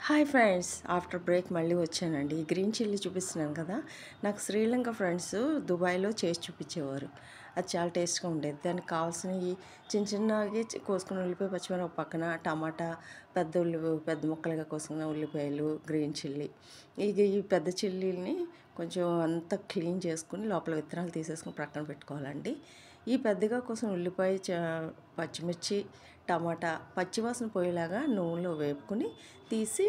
Hi friends, after break మళ్ళీ వచ్చానండి. Green chilli చూపిస్తున్నాను కదా. నాకు శ్రీలంక ఫ్రెండ్స్ దుబాయ్లో చేసి చూపించేవారు. అది చాలా టేస్ట్గా ఉండేది. దానికి కావాల్సినవి చిన్న చిన్నవి కోసుకున్న ఉల్లిపాయ, పచ్చిమిరపకాయ పక్కన, టమాటా, పెద్ద ముక్కలుగా కోసుకున్న ఉల్లిపాయలు, గ్రీన్ చిల్లీ. ఈ పెద్ద చిల్లీని కొంచెం అంతా క్లీన్ చేసుకుని లోపల విత్తనాలు తీసేసుకుని ప్రక్కన పెట్టుకోవాలండి. ఈ పెద్దగా కోసం ఉల్లిపాయ, పచ్చిమిర్చి, టమాటా పచ్చివాసన పోయేలాగా నూనెలో వేపుకొని తీసి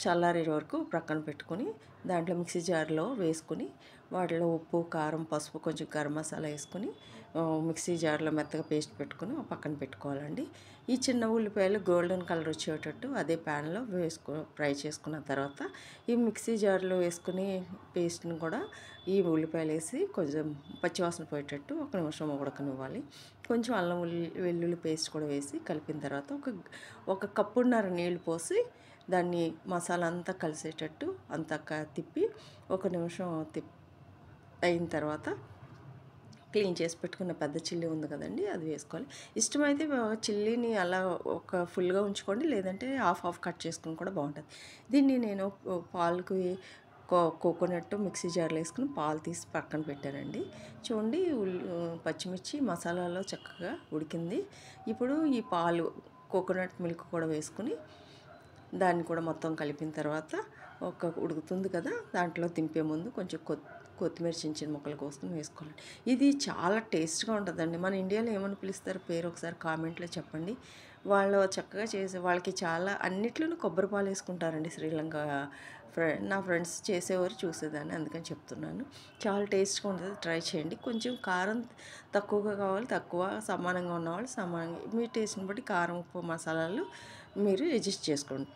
చల్లారే వరకు ప్రక్కన పెట్టుకొని దాంట్లో మిక్సీ జార్లో వేసుకొని వాటిలో ఉప్పు, కారం, పసుపు, కొంచెం గరం మసాలా వేసుకొని మిక్సీ జార్లో మెత్తగా పేస్ట్ పెట్టుకొని పక్కన పెట్టుకోవాలండి. ఈ చిన్న ఉల్లిపాయలు గోల్డెన్ కలర్ వచ్చేటట్టు అదే ప్యాన్లో ఫ్రై చేసుకున్న తర్వాత ఈ మిక్సీ జార్లో వేసుకుని పేస్ట్ని కూడా ఈ ఉల్లిపాయలు వేసి కొంచెం పచ్చివాసన పోయేటట్టు ఒక నిమిషం ఉడకనివ్వాలి. కొంచెం అల్లం వెల్లుల్లి పేస్ట్ కూడా వేసి కలిపిన తర్వాత ఒక కప్పున్నర నీళ్ళు పోసి దాన్ని మసాలా అంతా కలిసేటట్టు అంతా తిప్పి ఒక నిమిషం అయిన తర్వాత క్లీన్ చేసి పెట్టుకున్న పెద్ద చిల్లీ ఉంది కదండి, అది వేసుకోవాలి. ఇష్టమైతే చిల్లీని అలా ఒక ఫుల్గా ఉంచుకోండి, లేదంటే హాఫ్ కట్ చేసుకుని కూడా బాగుంటుంది. దీన్ని నేను పాలకు కోకోనట్ మిక్సీ జార్లో వేసుకుని పాలు తీసి పక్కన పెట్టానండి. చూడండి, పచ్చిమిర్చి మసాలాలో చక్కగా ఉడికింది. ఇప్పుడు ఈ పాలు, కోకోనట్ మిల్క్ కూడా వేసుకుని దాన్ని కూడా మొత్తం కలిపిన తర్వాత ఉడుకుతుంది కదా, దాంట్లో దింపే ముందు కొంచెం కొత్తిమీర చిన్న ముక్కలు కోసుకుని వేసుకోవాలి. ఇది చాలా టేస్ట్గా ఉంటుందండి. మన ఇండియాలో ఏమని పిలుస్తారు పేరు ఒకసారి కామెంట్లో చెప్పండి. వాళ్ళు చక్కగా చేసే వాళ్ళకి చాలా అన్నిట్లోనూ కొబ్బరి పాలు వేసుకుంటారండి. శ్రీలంక నా ఫ్రెండ్స్ చేసేవారు, చూసేదాన్ని, అందుకని చెప్తున్నాను. చాలా టేస్ట్గా ఉంటుంది, ట్రై చేయండి. కొంచెం కారం తక్కువగా కావాలి, తక్కువ సమానంగా ఉన్నవాళ్ళు సమానంగా మీ టేస్ట్ని బట్టి కారం, ఉప్పు, మసాలాలు మీరు అడ్జస్ట్ చేసుకోండి.